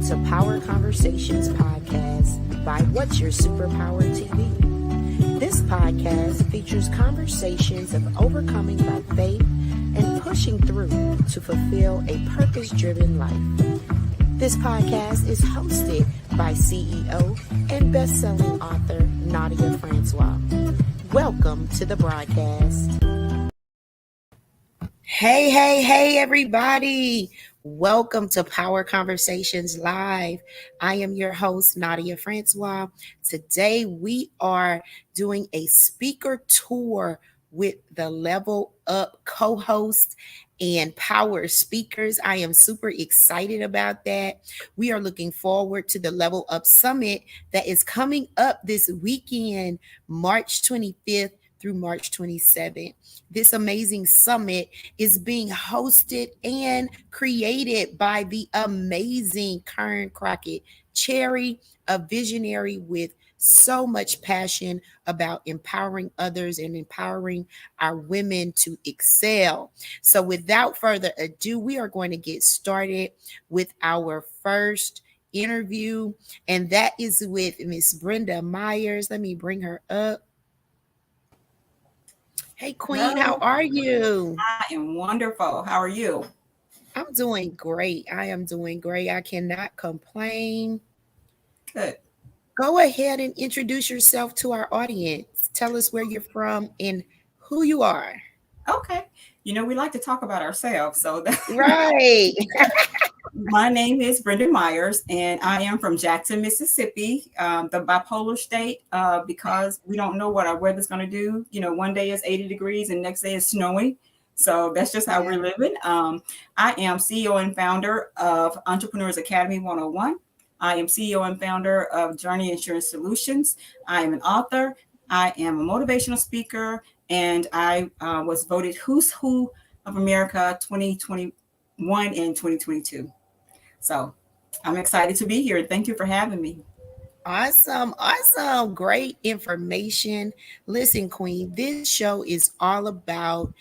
to Power Conversations podcast by What's Your Superpower TV. This podcast features conversations of overcoming by faith and pushing through to fulfill a purpose-driven life. This podcast is hosted by CEO and best-selling author Nadia Francois. Welcome to the broadcast. Hey, everybody. Welcome to Power Conversations Live. I am your host, Nadia Francois. Today, we are doing a speaker tour with the Level Up co-host and power speakers. I am super excited about that. We are looking forward to the Level Up Summit that is coming up this weekend, March 25th through March 27th. This amazing summit is being hosted and created by the amazing Kern Crockett Cherry, a visionary with so much passion about empowering others and empowering our women to excel. So without further ado, we are going to get started with our first interview, and that is with Miss Brenda Myers. Let me bring her up. Hey, Queen, Hello. how are you? I am wonderful. How are you? I'm doing great. I am doing great. I cannot complain. Good. Go ahead and introduce yourself to our audience. Tell us where you're from and who you are. Okay. We like to talk about ourselves. Right. My name is Brenda Myers, and I am from Jackson, Mississippi, the bipolar state, because we don't know what our weather's going to do. One day is 80 degrees and next day is snowing. So that's just how we're living. I am CEO and founder of Entrepreneurs Academy 101. I am CEO and founder of Journey Insurance Solutions. I am an author. I am a motivational speaker, and I was voted Who's Who of America 2021 and 2022. So I'm excited to be here. Thank you for having me. Awesome. Great information. Listen, Queen, this show is all about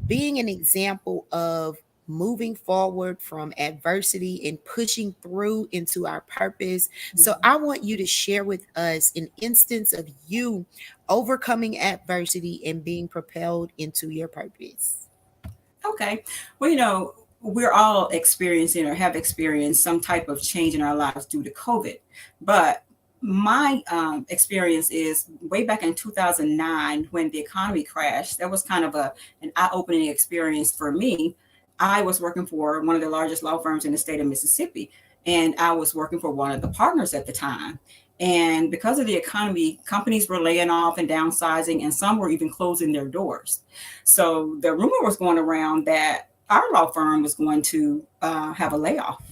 being an example of moving forward from adversity and pushing through into our purpose. So I want you to share with us an instance of you overcoming adversity and being propelled into your purpose. Okay. Well, we're all experiencing or have experienced some type of change in our lives due to COVID. But my experience is way back in 2009 when the economy crashed. That was kind of an eye-opening experience for me. I was working for one of the largest law firms in the state of Mississippi, and I was working for one of the partners at the time. And because of the economy, companies were laying off and downsizing, and some were even closing their doors. So the rumor was going around that our law firm was going to have a layoff.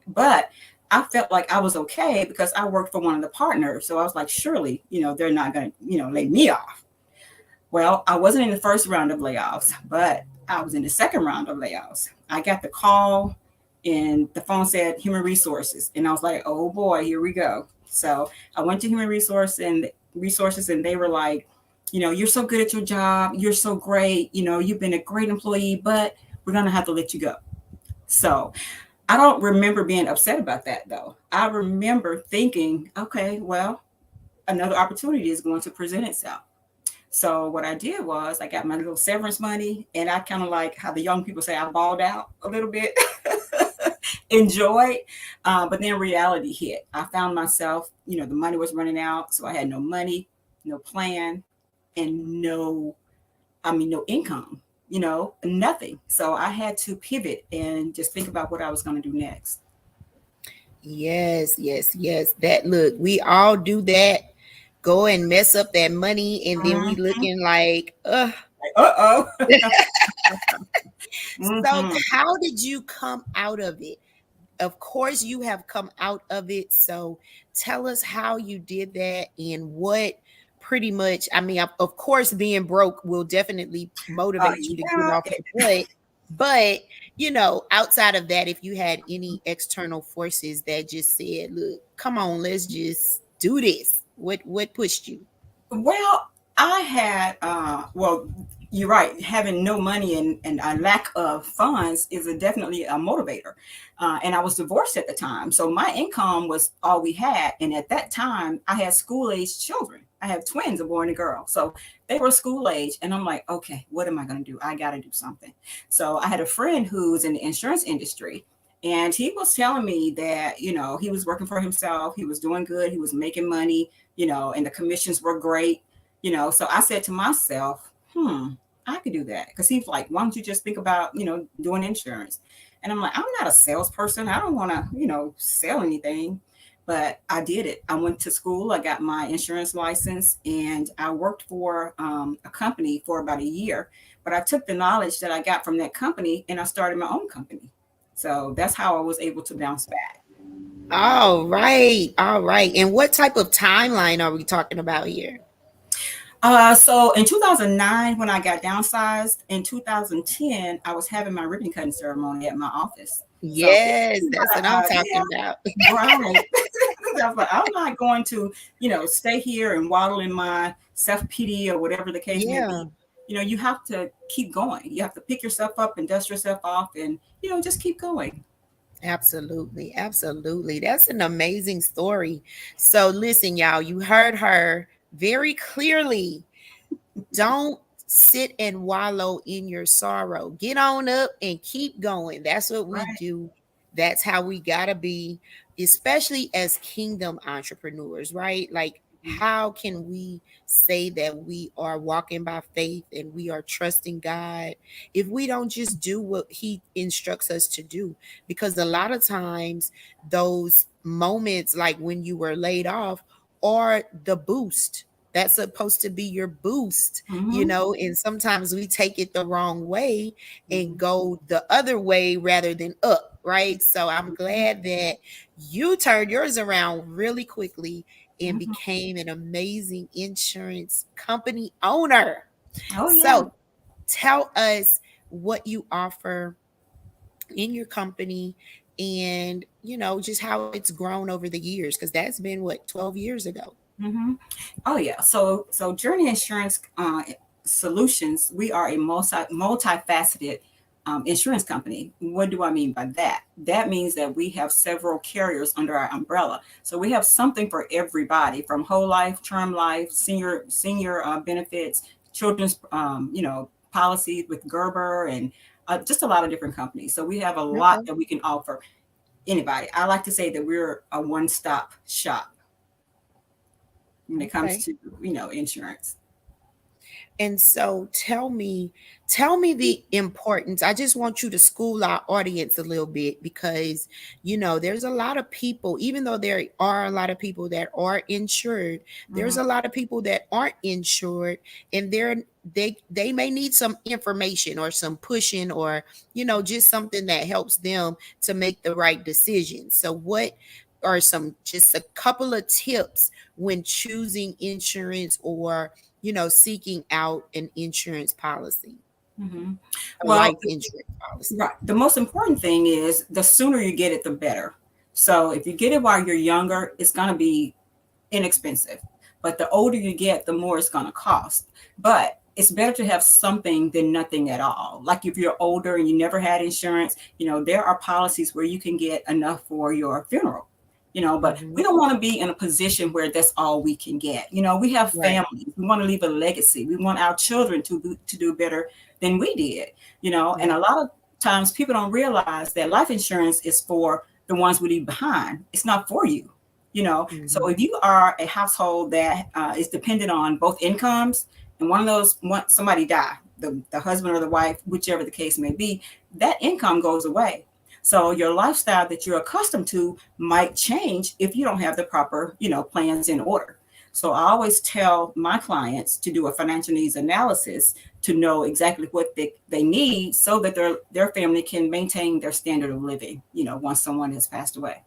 But I felt like I was okay because I worked for one of the partners. So I was like, surely, they're not going to, lay me off. Well, I wasn't in the first round of layoffs, but I was in the second round of layoffs. I got the call and the phone said human resources. And I was like, oh boy, here we go. So I went to human resources and they were like, you're so good at your job. You're so great. You've been a great employee, but we're going to have to let you go. So I don't remember being upset about that, though. I remember thinking, okay, well, another opportunity is going to present itself. So what I did was I got my little severance money, and I kind of, like how the young people say, I balled out a little bit, enjoyed. But then reality hit. I found myself, the money was running out. So I had no money, no plan, and no income. Nothing. So I had to pivot and just think about what I was going to do next. Yes. That, look, we all do that. Go and mess up that money, and then we looking like, uh-oh. So how did you come out of it? Of course you have come out of it. So tell us how you did that and what pretty much, of course, being broke will definitely motivate you to get off the foot. But, outside of that, if you had any external forces that just said, look, come on, let's just do this. What pushed you? Well, I had, you're right. Having no money and a lack of funds is definitely a motivator. And I was divorced at the time. So my income was all we had. And at that time, I had school age children. I have twins, a boy and a girl. So they were school age. And I'm like, okay, what am I going to do? I got to do something. So I had a friend who's in the insurance industry. And he was telling me that, he was working for himself. He was doing good. He was making money, and the commissions were great. So I said to myself, I could do that. Because he's like, why don't you just think about, doing insurance? And I'm like, I'm not a salesperson. I don't want to, sell anything. But I did it. I went to school. I got my insurance license and I worked for a company for about a year. But I took the knowledge that I got from that company and I started my own company. So that's how I was able to bounce back. All right. All right. And what type of timeline are we talking about here? So in 2009, when I got downsized, in 2010, I was having my ribbon cutting ceremony at my office. So Yes, that's what I'm talking yeah, about. right. But I'm not going to, stay here and waddle in my self pity or whatever the case may Yeah. be. You have to keep going. You have to pick yourself up and dust yourself off, and just keep going. Absolutely. Absolutely. That's an amazing story. So, listen, y'all, you heard her very clearly. Don't sit and wallow in your sorrow. Get on up and keep going. That's what we Right. do. That's how we got to be, especially as kingdom entrepreneurs, right? Like, how can we say that we are walking by faith and we are trusting God if we don't just do what He instructs us to do? Because a lot of times, those moments, like when you were laid off, are the boost. That's supposed to be your boost, Mm-hmm. and sometimes we take it the wrong way and go the other way rather than up, right? So I'm Mm-hmm. glad that you turned yours around really quickly and Mm-hmm. became an amazing insurance company owner. Oh yeah. So tell us what you offer in your company and just how it's grown over the years, because that's been what, 12 years ago. Mm-hmm. Oh yeah. So Journey Insurance Solutions, we are a multifaceted insurance company. What do I mean by that? That means that we have several carriers under our umbrella. So we have something for everybody, from whole life, term life, senior benefits, children's policies with Gerber, and just a lot of different companies. So we have a lot Okay. that we can offer anybody. I like to say that we're a one-stop shop when it comes Okay. to insurance. And so tell me the importance. I just want you to school our audience a little bit, because there's a lot of people, even though there are a lot of people that are insured, there's Mhm. a lot of people that aren't insured, and they may need some information or some pushing, or just something that helps them to make the right decision. So what are some, just a couple of tips when choosing insurance, or seeking out an insurance policy, Mhm. a Well, life insurance policy? right. The most important thing is the sooner you get it, the better. So if you get it while you're younger, it's going to be inexpensive. But the older you get, the more it's going to cost. But it's better to have something than nothing at all. Like if you're older and you never had insurance, there are policies where you can get enough for your funeral. But we Hmm. don't want to be in a position where that's all we can get. We have Right. families. We want to leave a legacy. We want our children to do better than we did. And Yeah. a lot of times people don't realize that life insurance is for the ones we leave behind. It's not for you. So Hmm. if you are a household that is dependent on both incomes, and one of those, somebody die, the husband or the wife, whichever the case may be, that income goes away. So your lifestyle that you're accustomed to might change if you don't have the proper, plans in order. So I always tell my clients to do a financial needs analysis to know exactly what they need, so that their family can maintain their standard of living, once someone has passed away.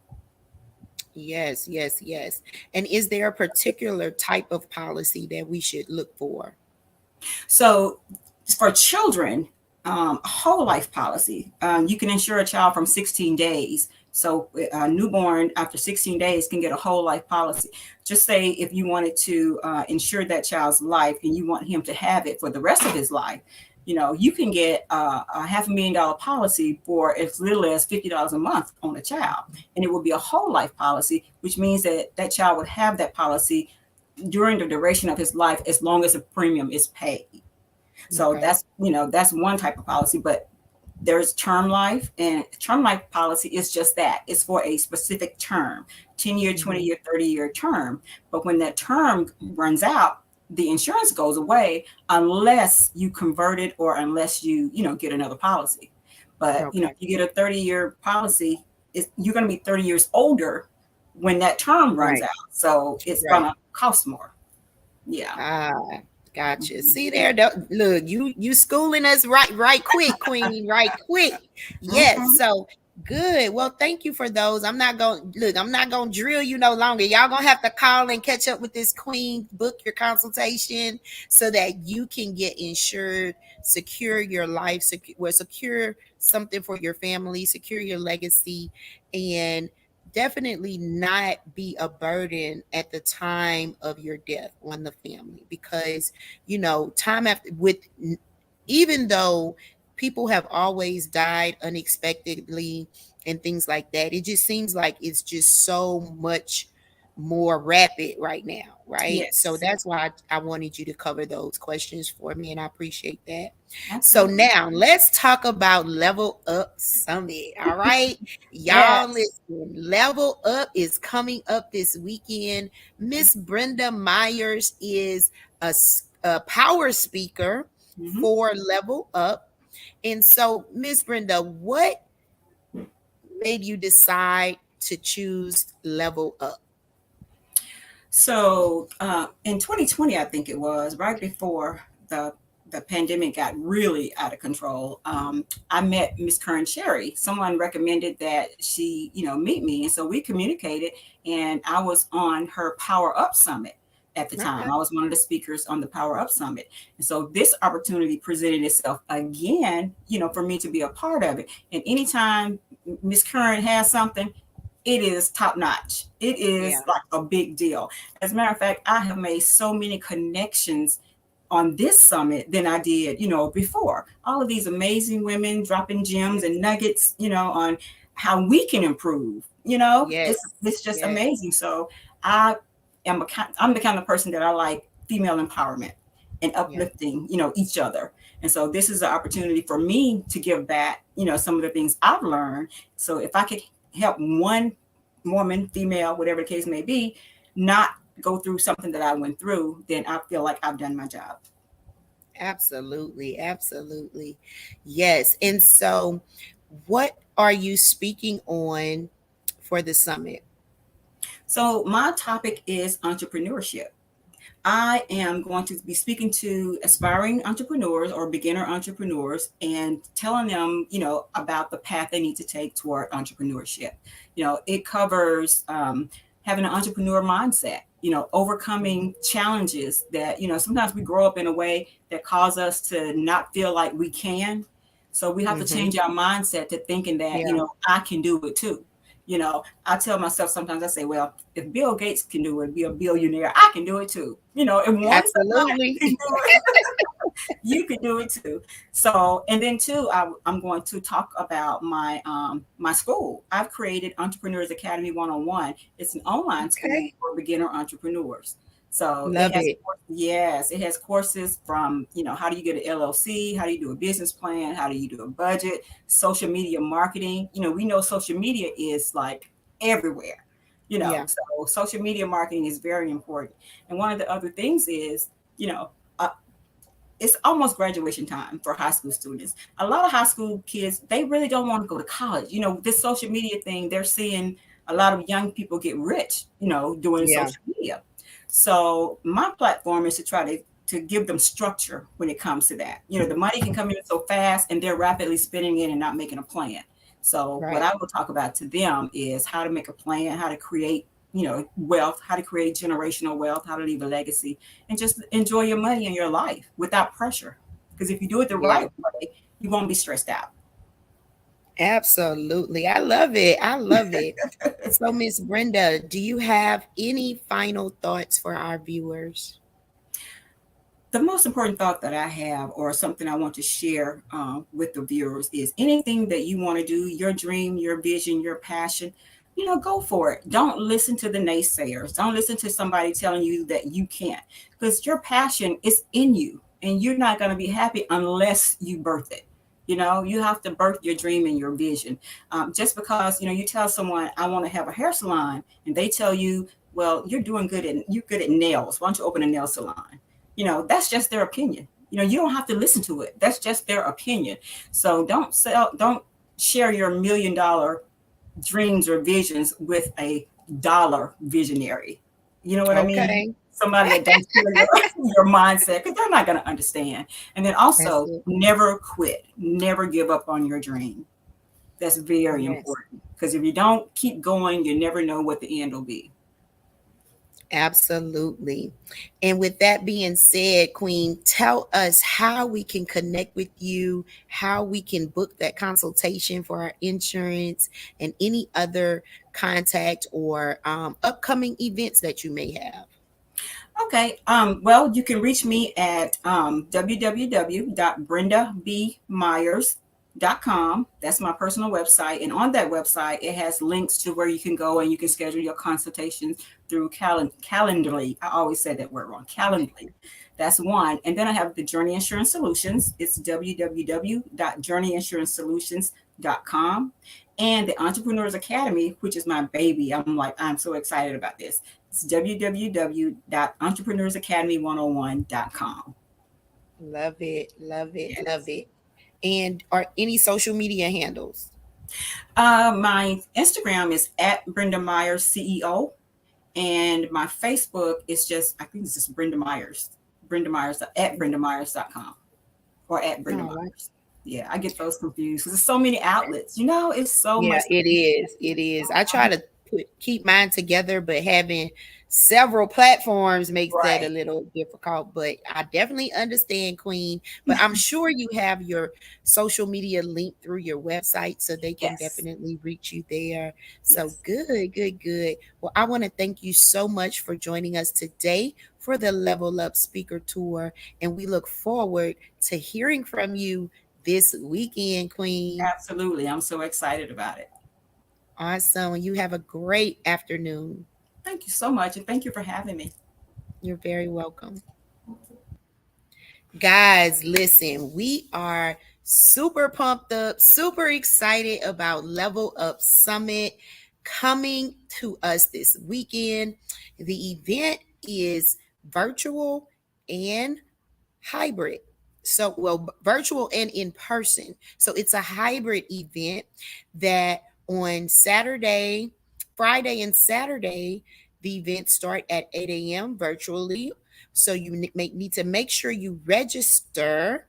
Yes, yes, yes. And is there a particular type of policy that we should look for? So for children, a whole life policy. You can insure a child from 16 days. So a newborn after 16 days can get a whole life policy. Just say if you wanted to insure that child's life and you want him to have it for the rest of his life, you can get a $500,000 policy for as little as $50 a month on a child. And it will be a whole life policy, which means that that child would have that policy during the duration of his life as long as the premium is paid. So Okay. that's one type of policy, but there's term life, and term life policy is just that. It's for a specific term, 10-year, 20-year, 30-year term. But when that term runs out, the insurance goes away unless you convert it or unless you get another policy. But Okay. if you get a 30-year policy, you're going to be 30 years older when that term runs Right. out. So it's Right. going to cost more. Yeah. Ah, gotcha. Mhm. See there, look, you schooling us right quick, Queen, right quick. Yes. Mhm. So good. Well, thank you for those. I'm not gonna drill you no longer. Y'all gonna have to call and catch up with this Queen, book your consultation so that you can get insured, secure your life, secure something for your family, secure your legacy, and definitely not be a burden at the time of your death on the family, because time after, with even though people have always died unexpectedly and things like that, it just seems like it's just so much more rapid right now, right? So Yes. that's why I wanted you to cover those questions for me, and I appreciate that. So Absolutely. now let's talk about Level Up Summit. All right. Y'all Yes. listen, Level Up is coming up this weekend. Miss Brenda Myers is a power speaker Mhm. for Level Up. And so, Miss Brenda, what made you decide to choose Level Up? So in 2020, I think it was right before the pandemic got really out of control. I met Miss Kern Cherry. Someone recommended that she, meet me, and so we communicated. And I was on her Power Up Summit at the time. Okay. I was one of the speakers on the Power Up Summit, and so this opportunity presented itself again, for me to be a part of it. And anytime Miss Kern has something, it is top notch. It Yeah. is like a big deal. As a matter of fact, I have made so many connections on this summit than I did, before. All of these amazing women dropping gems and nuggets, on how we can improve. Yes. It's just Yes. amazing. So I I'm the kind of person that I like female empowerment and Yeah. uplifting, each other. And so this is an opportunity for me to give back, some of the things I've learned. So if I could help one woman, female, whatever the case may be, not go through something that I went through, then I feel like I've done my job. Absolutely. Absolutely. Yes. And so, what are you speaking on for the summit? So my topic is entrepreneurship. I am going to be speaking to aspiring entrepreneurs or beginner entrepreneurs and telling them, about the path they need to take toward entrepreneurship. It covers having an entrepreneur mindset, overcoming challenges that, sometimes we grow up in a way that cause us to not feel like we can. So we have to Mm-hmm. change our mindset to thinking that, Yeah. I can do it too. I tell myself sometimes, I say, well, if Bill Gates can do it, be a billionaire, I can do it too. If one somebody Absolutely. can do it, you can do it too. So, and then too, I'm going to talk about my school. I've created Entrepreneurs Academy 101. It's an online school Okay. for beginner entrepreneurs. So it Love has, it. yes, it has courses from, how do you get an LLC? How do you do a business plan? How do you do a budget? Social media marketing. We know social media is like everywhere, Yeah. so social media marketing is very important. And one of the other things is, you know, uh, it's almost graduation time for high school students. A lot of high school kids, they really don't want to go to college. This social media thing, they're seeing a lot of young people get rich, doing Yeah. social media. So my platform is to try to give them structure when it comes to that. The money can come in so fast and they're rapidly spending it and not making a plan. So what Right. I will talk about to them is how to make a plan, how to create, wealth, how to create generational wealth, how to leave a legacy, and just enjoy your money and your life without pressure. Because if you do it the Yeah. right way, you won't be stressed out. Absolutely. I love it. I love it. So, Miss Brenda, do you have any final thoughts for our viewers? The most important thought that I have, or something I want to share with the viewers, is anything that you want to do, your dream, your vision, your passion, go for it. Don't listen to the naysayers. Don't listen to somebody telling you that you can't, because your passion is in you, and you're not going to be happy unless you birth it. You have to birth your dream and your vision. Just because you tell someone, I want to have a hair salon, and they tell you, well, you're good at nails. Why don't you open a nail salon? That's just their opinion. You don't have to listen to it. That's just their opinion. So don't share your $1 million dreams or visions with a dollar visionary. You know what I mean? Okay. Somebody that don't share your mindset, because they're not going to understand. And then That's also, it. never quit. Never give up on your dream. That's very Yes. important, because if you don't keep going, you never know what the end will be. Absolutely. And with that being said, Queen, tell us how we can connect with you, how we can book that consultation for our insurance, and any other contact or upcoming events that you may have. Okay. Well, you can reach me at www.brendabmyers.com. That's my personal website. And on that website, it has links to where you can go and you can schedule your consultations through Calendly. I always say that word wrong. Calendly. That's one. And then I have the Journey Insurance Solutions. It's www.journeyinsuranceSolutions.com. And the Entrepreneurs Academy, which is my baby. I'm so excited about this. It's www.entrepreneursacademy101.com. Love it. Love it. Yes. Love it. And are any social media handles? My Instagram is at Brenda Myers CEO, and my Facebook is I think it's just Brenda Myers. Brenda Myers at BrendaMyers.com or at Brenda All right. Myers. Yeah, I get those confused because there's so many outlets. It's so Yeah, much. it is. It is. I try to keep mine together, but having several platforms makes that a Right. little difficult. But I definitely understand, Queen. But I'm sure you have your social media linked through your website so they can Yes. definitely reach you there. So Yes. good, good, good. Well, I want to thank you so much for joining us today for the Level Up Speaker Tour. And we look forward to hearing from you this weekend, Queen. Absolutely. I'm so excited about it. Awesome. You have a great afternoon. Thank you so much. And thank you for having me. You're very welcome. Guys, listen, we are super pumped up, super excited about Level Up Summit coming to us this weekend. The event is virtual and hybrid. So, well, virtual and in person. So, it's a hybrid event that on Saturday, Friday, and Saturday, the events start at 8 a.m. virtually. So, you need to make sure you register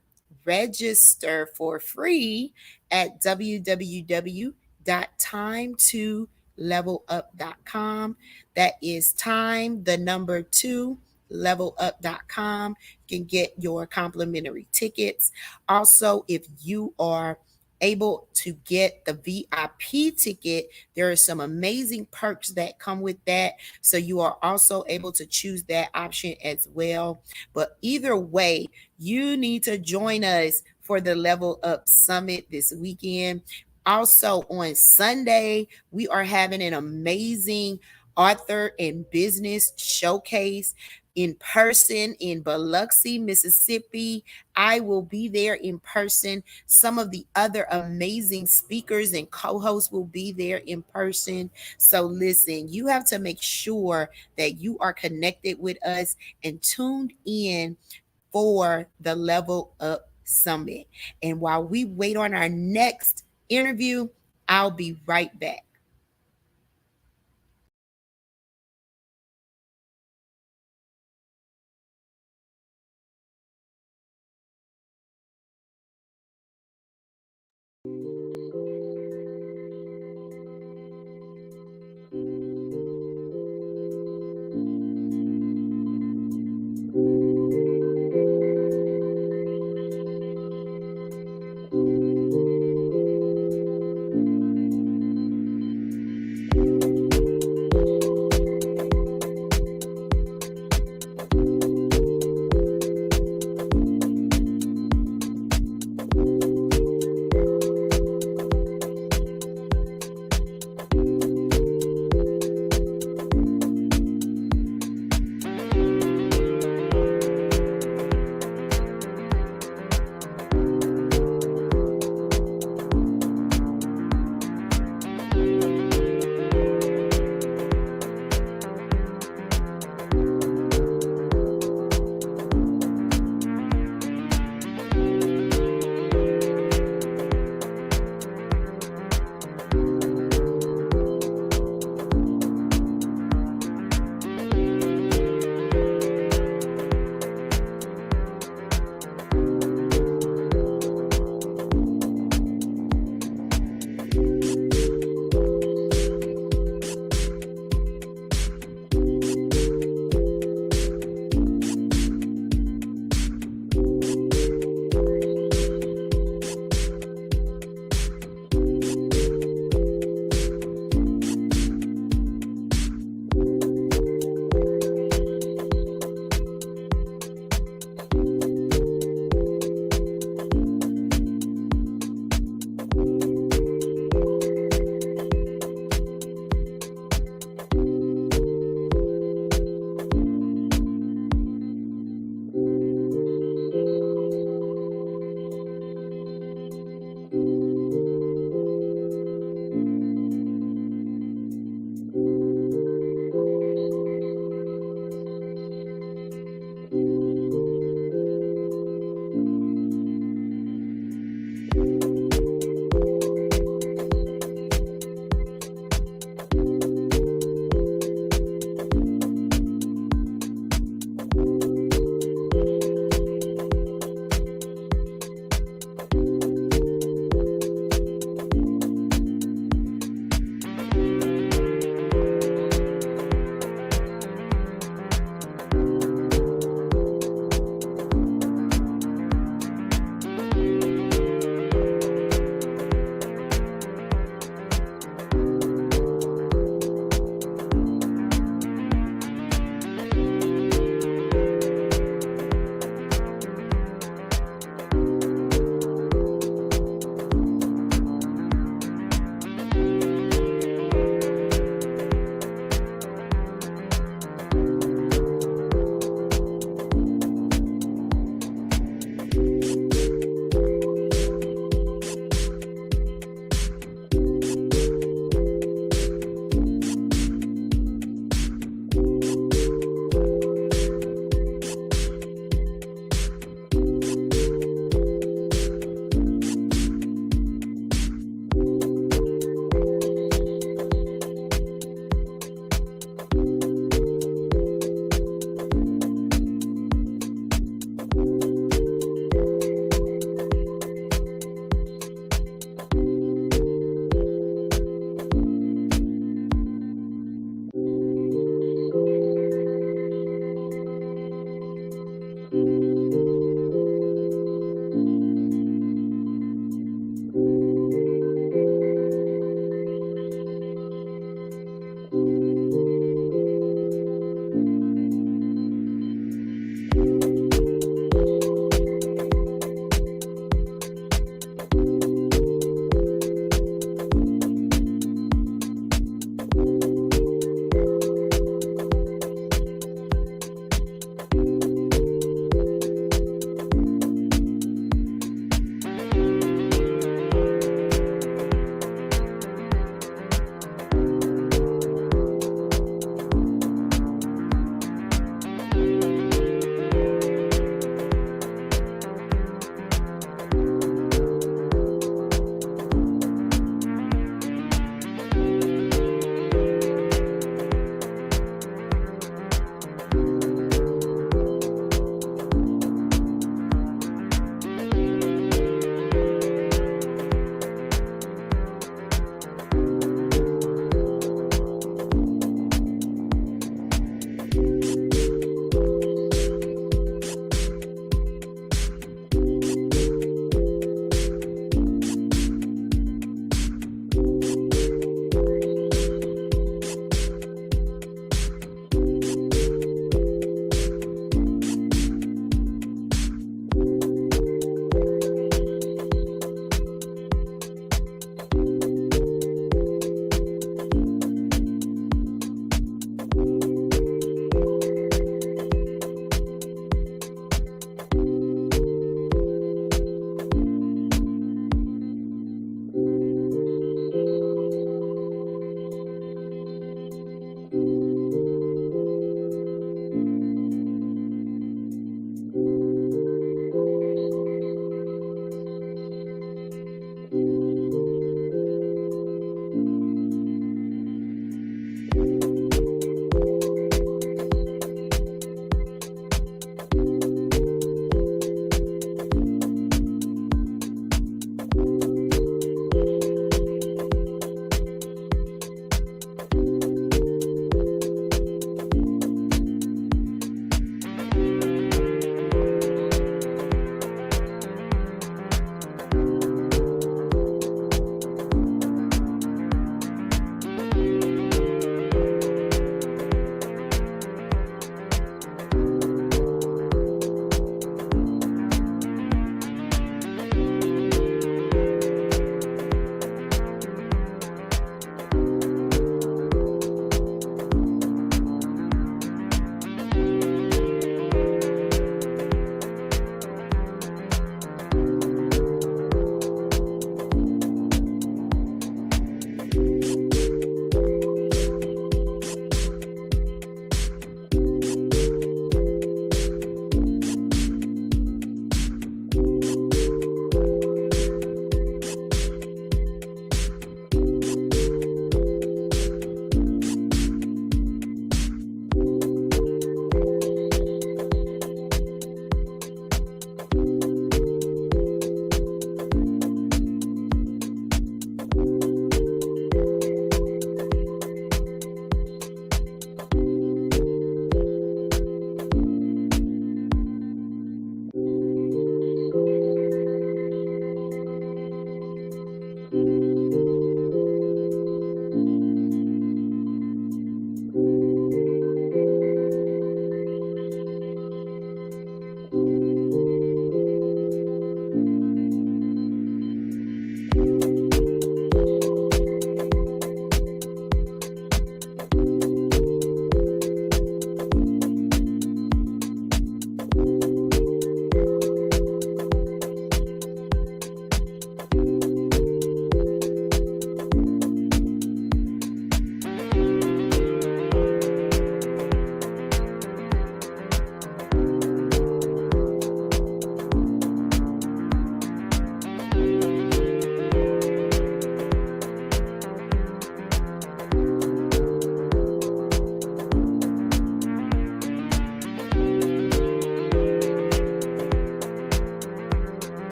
for free at www.time2levelup.com. That is time, the number 2, levelup.com. You can get your complimentary tickets. Also, if you are able to get the VIP ticket, there are some amazing perks that come with that. So you are also able to choose that option as well. But either way, you need to join us for the Level Up Summit this weekend. Also, on Sunday, we are having an amazing author and business showcase in person in Biloxi, Mississippi. I will be there in person. Some of the other amazing speakers and co-hosts will be there in person. So listen, you have to make sure that you are connected with us and tuned in for the Level Up Summit. And while we wait on our next interview, I'll be right back.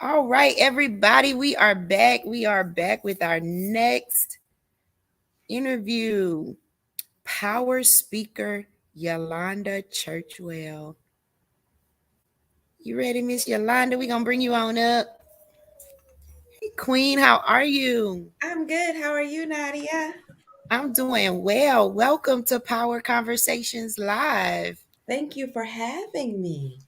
All right, everybody, we are back. We are back with our next interview. Power speaker Yolanda Churchwell. You ready, Miss Yolanda? We're going to bring you on up. Hey, Queen, how are you? I'm good. How are you, Nadia? I'm doing well. Welcome to Power Conversations Live. Thank you for having me.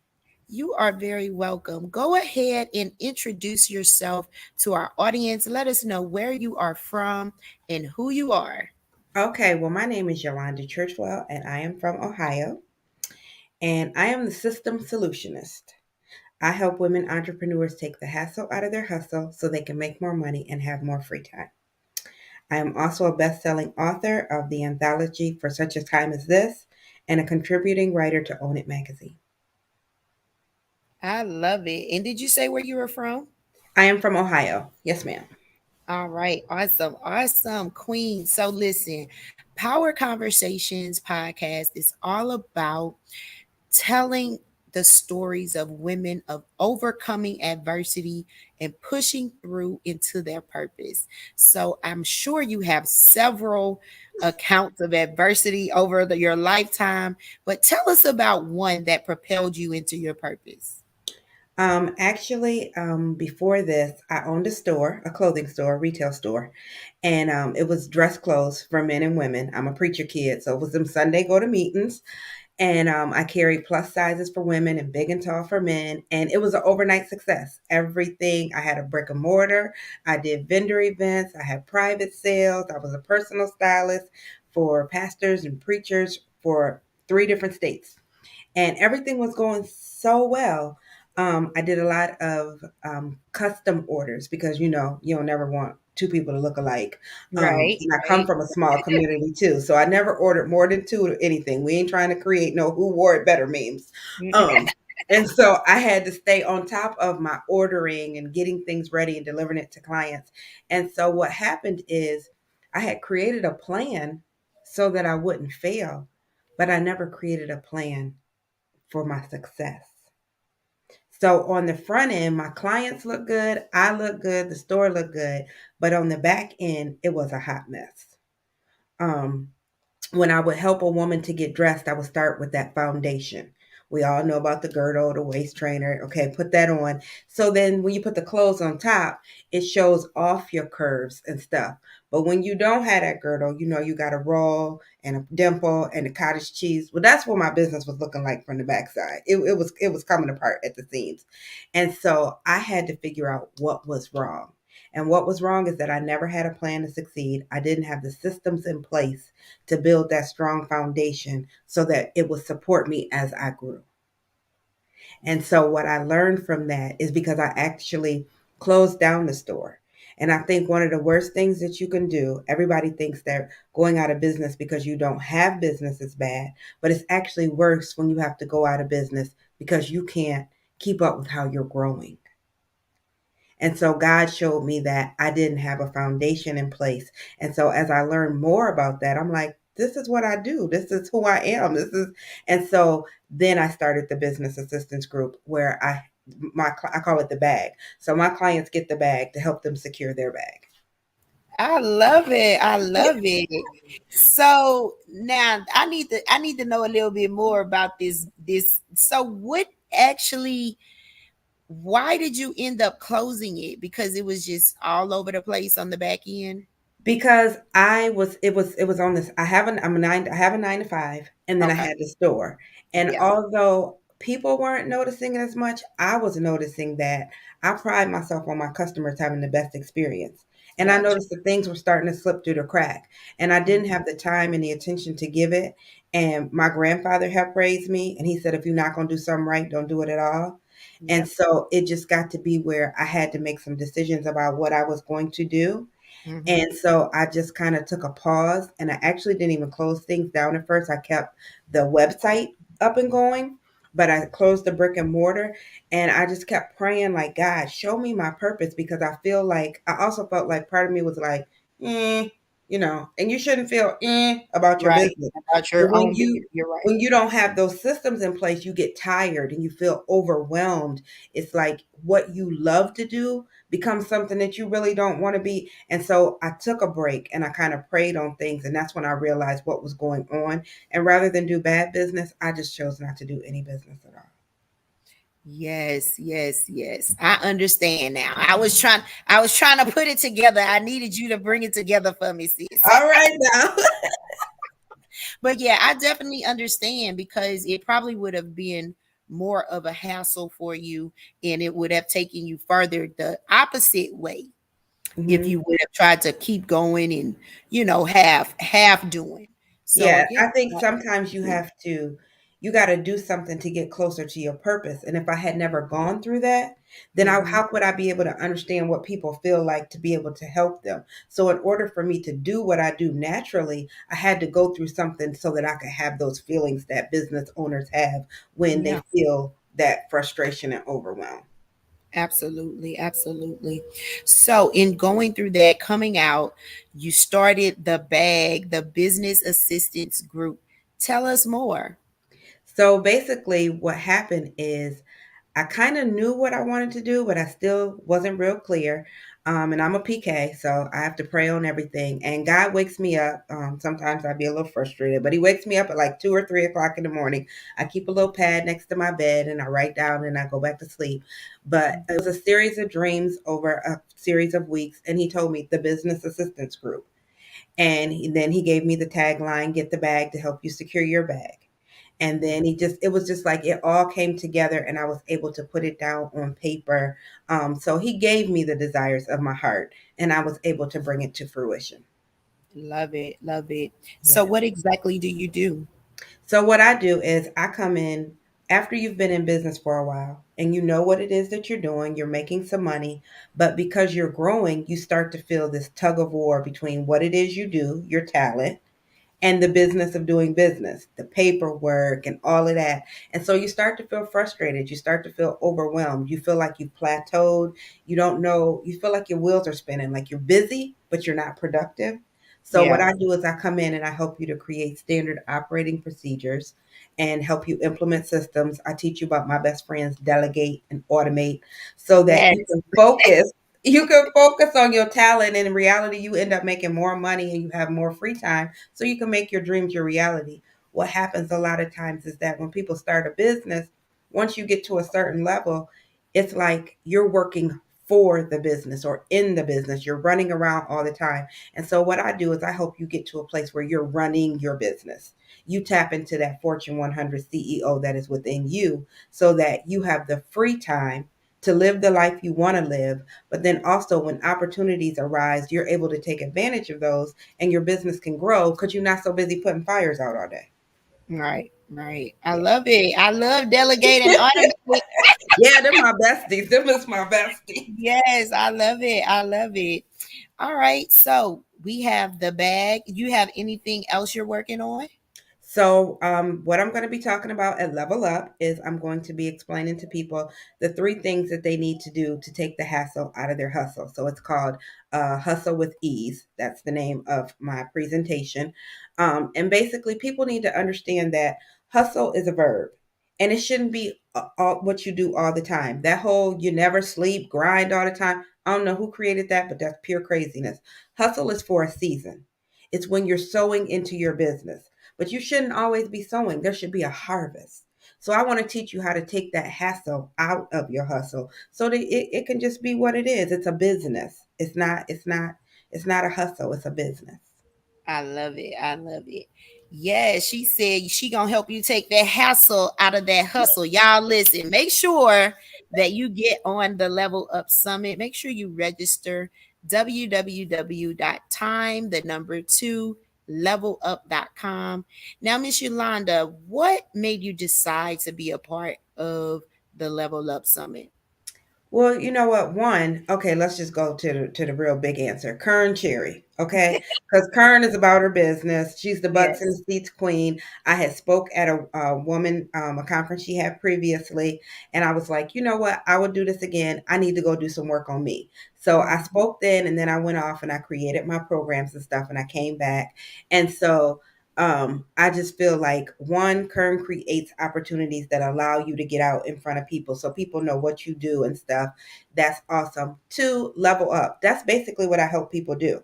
You are very welcome. Go ahead and introduce yourself to our audience. Let us know where you are from and who you are. Okay, well, my name is Yolanda Churchwell, and I am from Ohio, and I am the system solutionist. I help women entrepreneurs take the hassle out of their hustle so they can make more money and have more free time. I am also a best selling author of the anthology For Such a Time as This and a contributing writer to Own It magazine. I love it. And did you say where you were from? I am from Ohio. Yes, ma'am. All right. Awesome. Awesome. Queen. So listen, Power Conversations podcast is all about telling the stories of women of overcoming adversity and pushing through into their purpose. So I'm sure you have several accounts of adversity over your lifetime, but tell us about one that propelled you into your purpose. Before this, I owned a store, a clothing store, retail store, and it was dress clothes for men and women. I'm a preacher kid, so it was them Sunday go to meetings, and I carried plus sizes for women and big and tall for men, and it was an overnight success. Everything, I had a brick and mortar, I did vendor events, I had private sales, I was a personal stylist for pastors and preachers for 3 different states, and everything was going so well. I did a lot of custom orders because you don't never want two people to look alike. Right, And I come right. from a small community too, so I never ordered more than two of anything. We ain't trying to create no who wore it better memes. Um, and so I had to stay on top of my ordering and getting things ready and delivering it to clients. And so what happened is I had created a plan so that I wouldn't fail, but I never created a plan for my success. So on the front end, my clients look good, I look good, the store looked good, but on the back end, it was a hot mess. Um, when I would help a woman to get dressed, I would start with that foundation. We all know about the girdle, the waist trainer. Okay, put that on. So then when you put the clothes on top, it shows off your curves and stuff. But when you don't have that girdle, you got a roll and a dimple and a cottage cheese. Well, that's what my business was looking like from the backside. It was coming apart at the seams. And so I had to figure out what was wrong. And what was wrong is that I never had a plan to succeed. I didn't have the systems in place to build that strong foundation so that it would support me as I grew. And so what I learned from that is because I actually closed down the store. And I think one of the worst things that you can do, everybody thinks that going out of business because you don't have business is bad, but it's actually worse when you have to go out of business because you can't keep up with how you're growing. And so God showed me that I didn't have a foundation in place. And so as I learned more about that, I'm like, this is what I do. This is who I am. And so then I started the business assistance group where I call it the bag. So my clients get the bag to help them secure their bag. I love it. I love it. So now I need to know a little bit more about this. So what actually why did you end up closing it? Because it was just all over the place on the back end? Because it was on this. I have a 9 to 5, and then I Okay. had the store. And Yeah. although people weren't noticing it as much, I was noticing that I pride myself on my customers having the best experience. And I Gotcha. noticed that things were starting to slip through the crack. And I didn't have the time and the attention to give it. And my grandfather helped raise me, and he said, if you're not gonna do something right, don't do it at all. And Yep. so it just got to be where I had to make some decisions about what I was going to do, Hmm. and so I just kind of took a pause, and I actually didn't even close things down at first. I kept the website up and going, but I closed the brick and mortar, and I just kept praying like, God, show me my purpose, because I also felt like part of me was like, eh. and you shouldn't feel about your Right. business. About But your own business. You're right. when you don't have those systems in place, you get tired and you feel overwhelmed. It's like what you love to do becomes something that you really don't want to be. And so I took a break and I kind of prayed on things, and that's when I realized what was going on. And rather than do bad business, I just chose not to do any business at all. Yes, yes, yes. I understand now. I was trying to put it together. I needed you to bring it together for me, sis. All right now. But yeah, I definitely understand because it probably would have been more of a hassle for you and it would have taken you further the opposite way if Mhm. you would have tried to keep going and half doing. So Yeah, again, I think sometimes you got to do something to get closer to your purpose. And if I had never gone through that, then mhm, how could I be able to understand what people feel like to be able to help them? So, in order for me to do what I do naturally, I had to go through something so that I could have those feelings that business owners have when they yeah. feel that frustration and overwhelm. Absolutely, absolutely. So, in going through that, coming out, you started the bag, the business assistance group. Tell us more. So, basically, what happened is I kind of knew what I wanted to do, but I still wasn't real clear. And I'm a PK, so I have to pray on everything. And God wakes me up. Sometimes I'd be a little frustrated, but He wakes me up at like 2 or 3 o'clock in the morning. I keep a little pad next to my bed and I write down and I go back to sleep. But it was a series of dreams over a series of weeks. And He told me the business assistance group. And then He gave me the tagline, get the bag to help you secure your bag. And then it was just like it all came together and I was able to put it down on paper. So he gave me the desires of my heart and I was able to bring it to fruition. Love it, love it. So, Yeah. what exactly do you do? So what I do is I come in after you've been in business for a while and you know what it is that you're doing, you're making some money, but because you're growing, you start to feel this tug of war between what it is you do, your talent, and the business of doing business, the paperwork and all of that. And so you start to feel frustrated. You start to feel overwhelmed. You feel like you've plateaued. You don't know, you feel like your wheels are spinning, like you're busy, but you're not productive. So what Yeah. I do is I come in and I help you to create standard operating procedures and help you implement systems. I teach you about my best friends, delegate and automate so that Yes. you can focus on your talent, and in reality you end up making more money and you have more free time so you can make your dreams your reality. What happens a lot of times is that when people start a business, once you get to a certain level, it's like you're working for the business or in the business. You're running around all the time. And so what I do is I help you get to a place where you're running your business. You tap into that Fortune 100 CEO that is within you so that you have the free time to live the life you want to live. But then also, when opportunities arise, you're able to take advantage of those and your business can grow because you're not so busy putting fires out all day. Right, right. I Yeah. love it. I love delegating automating. Yeah, they're my besties. Them is my besties. Yes, I love it. I love it. All right. So we have the bag. You have anything else you're working on? So, what I'm going to be talking about at Level Up is I'm going to be explaining to people the 3 things that they need to do to take the hassle out of their hustle. So, it's called Hustle with Ease. That's the name of my presentation. And basically, people need to understand that hustle is a verb and it shouldn't be all, what you do all the time. That whole you never sleep, grind all the time. I don't know who created that, but that's pure craziness. Hustle is for a season, it's when you're sowing into your business, but you shouldn't always be sowing. There should be a harvest. So I want to teach you how to take that hassle out of your hustle so that it can just be what it is. It's a business. It's not a hustle, it's a business. I love it. I love it. Yeah, she said she gonna help you take that hassle out of that hustle. Y'all listen, make sure that you get on the Level Up Summit. Make sure you register www.time the number 2 levelup.com. Now, Miss Yolanda, what made you decide to be a part of the Level Up Summit? Well, you know what? One, okay, let's just go to the real big answer. Kern Cherry. Okay, because Kern is about her business. She's the butts in the Yes. seats queen. I had spoke at a woman a conference she had previously, and I was like, you know what, I will do this again. I need to go do some work on me. So I Mhm. spoke then, and then I went off and I created my programs and stuff, and I came back, and so I just feel like one, Kern creates opportunities that allow you to get out in front of people, so people know what you do and stuff. That's awesome. Two, level up. That's basically what I help people do.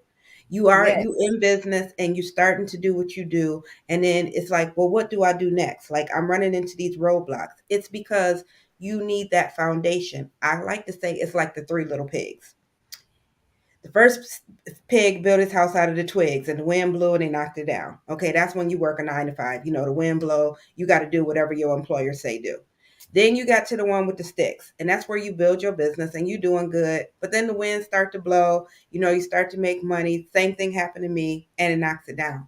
You Yes. in business and you starting to do what you do, and then it's like, well, what do I do next? Like, I'm running into these roadblocks. It's because you need that foundation. I like to say it's like the three little pigs. The first pig built his house out of the twigs, and the wind blew and they knocked it down. Okay, that's when you work a 9 to 5. You know, the wind blow, you got to do whatever your employer say do. Then you got to the one with the sticks, and that's where you build your business and you doing good. But then the winds start to blow, you start to make money. Same thing happened to me, and it knocks it down.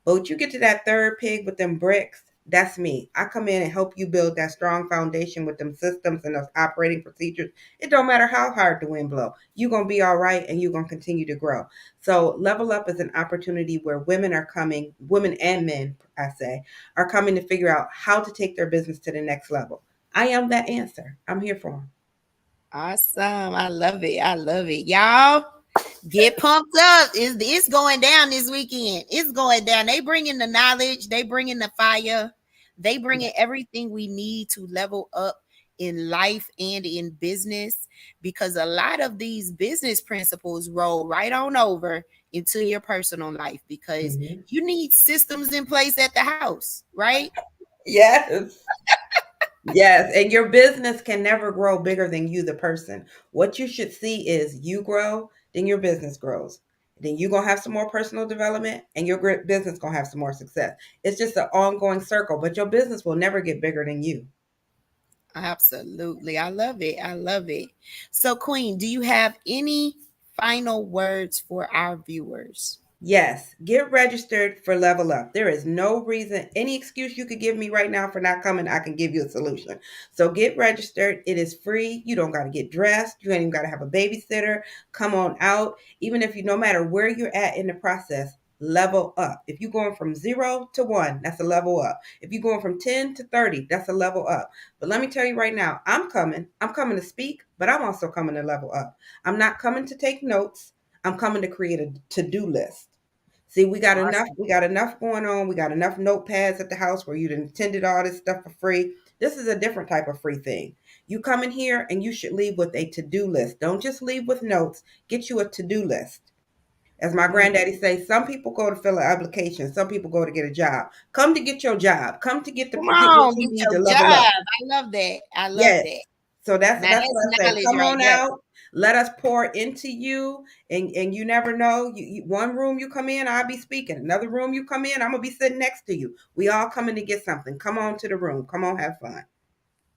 But you get to that third pig with them bricks, that's me. I come in and help you build that strong foundation with them systems and those operating procedures. It don't matter how hard the wind blow. You're going to be all right and you're going to continue to grow. So Level Up is an opportunity where women are coming, women and men, I say, are coming to figure out how to take their business to the next level. I am that answer. I'm here for them. Awesome. I love it. I love it. Y'all get pumped up. It's going down this weekend. It's going down. They bring in the knowledge. They bring in the fire. They bring in everything we need to level up in life and in business, because a lot of these business principles roll right on over into your personal life, because Mhm. you need systems in place at the house, right? Yes. Yes, and your business can never grow bigger than you, the person. What you should see is you grow, then your business grows. Then you're gonna have some more personal development, and your business gonna have some more success. It's just an ongoing circle, but your business will never get bigger than you. Absolutely. I love it. I love it. So, Queen, do you have any final words for our viewers? Yes, get registered for Level Up. There is no reason, any excuse you could give me right now for not coming, I can give you a solution. So get registered. It is free. You don't got to get dressed. You ain't even got to have a babysitter. Come on out. Even if you, no matter where you're at in the process, level up. If you're going from 0 to 1, that's a level up. If you're going from 10 to 30, that's a level up. But let me tell you right now, I'm coming. I'm coming to speak, but I'm also coming to level up. I'm not coming to take notes. I'm coming to create a to-do list. See, Awesome. we got enough going on. We got enough notepads at the house where you attended all this stuff for free. This is a different type of free thing. You come in here and you should leave with a to-do list. Don't just leave with notes. Get you a to-do list. As my Mm. granddaddy says, some people go to fill an application, some people go to get a job. Come to get your job. Come to get Come get what on, you get need your to level job. up. I love that. I love Yes. that. So that's Now that's what that's I say. knowledge Come right on there. out. Let us pour into you, and you never know. One room you come in, I'll be speaking. Another room you come in, I'm gonna be sitting next to you. We all coming to get something. Come on to the room. Come on, have fun.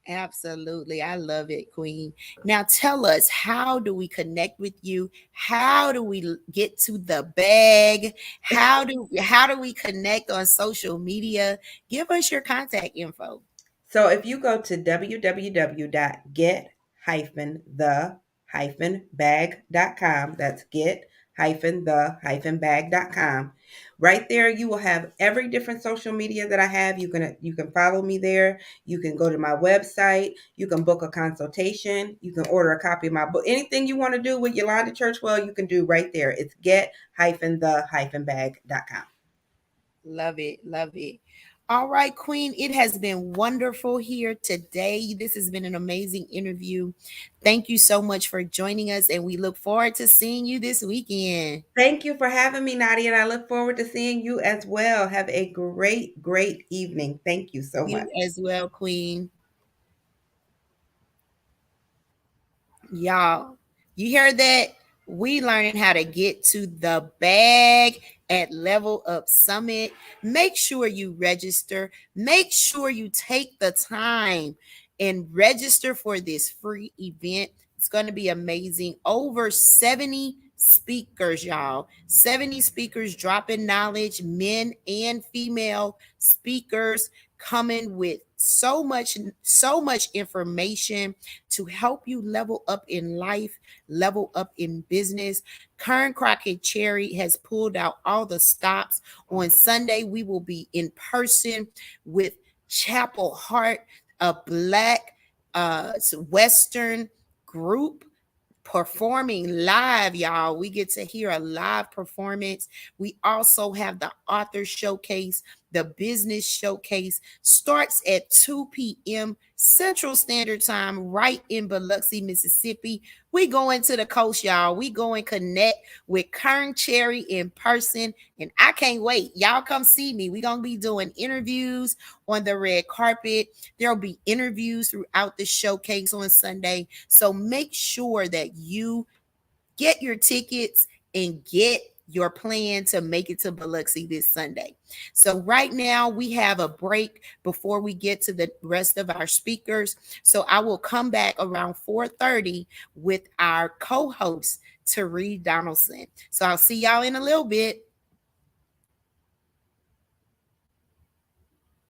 Absolutely. I love it, Queen. Now tell us, how do we connect with you? How do we get to the bag? How do we connect on social media? Give us your contact info. So if you go to www.get-the-bag.com, that's get-the-bag.com. Right there, you will have every different social media that I have. You can follow me there. You can go to my website. You can book a consultation. You can order a copy of my book. Anything you want to do with Yolanda Churchwell, you can do right there. It's get-the-bag.com. Love it. Love it. All right, Queen. It has been wonderful here today. This has been an amazing interview. Thank you so much for joining us, and we look forward to seeing you this weekend. Thank you for having me, Nadia, and I look forward to seeing you as well. Have a great, great evening. Thank you so much. You as well, Queen. Y'all, you hear that? We learning how to get to the bag at Level Up Summit. Make sure you register. Make sure you take the time and register for this free event. It's going to be amazing. Over 70 speakers, y'all. 70 speakers dropping knowledge, men and female speakers, coming with so much information to help you level up in life, level up in business. Kern Crockett Cherry has pulled out all the stops. On Sunday, we will be in person with Chapel Heart, a Black Western group performing live, y'all. We get to hear a live performance. We also have the author showcase. The business showcase starts at 2 p.m. Central Standard Time, right in Biloxi, Mississippi. We going to the coast, y'all. We going connect with Kern Cherry in person, and I can't wait. Y'all come see me. We gonna be doing interviews on the red carpet. There'll be interviews throughout the showcase on Sunday. So make sure that you get your tickets and get your plan to make it to Biloxi this Sunday. So right now we have a break before we get to the rest of our speakers. So I will come back around 4:30 with our co-host, Tari Donaldson. So I'll see y'all in a little bit.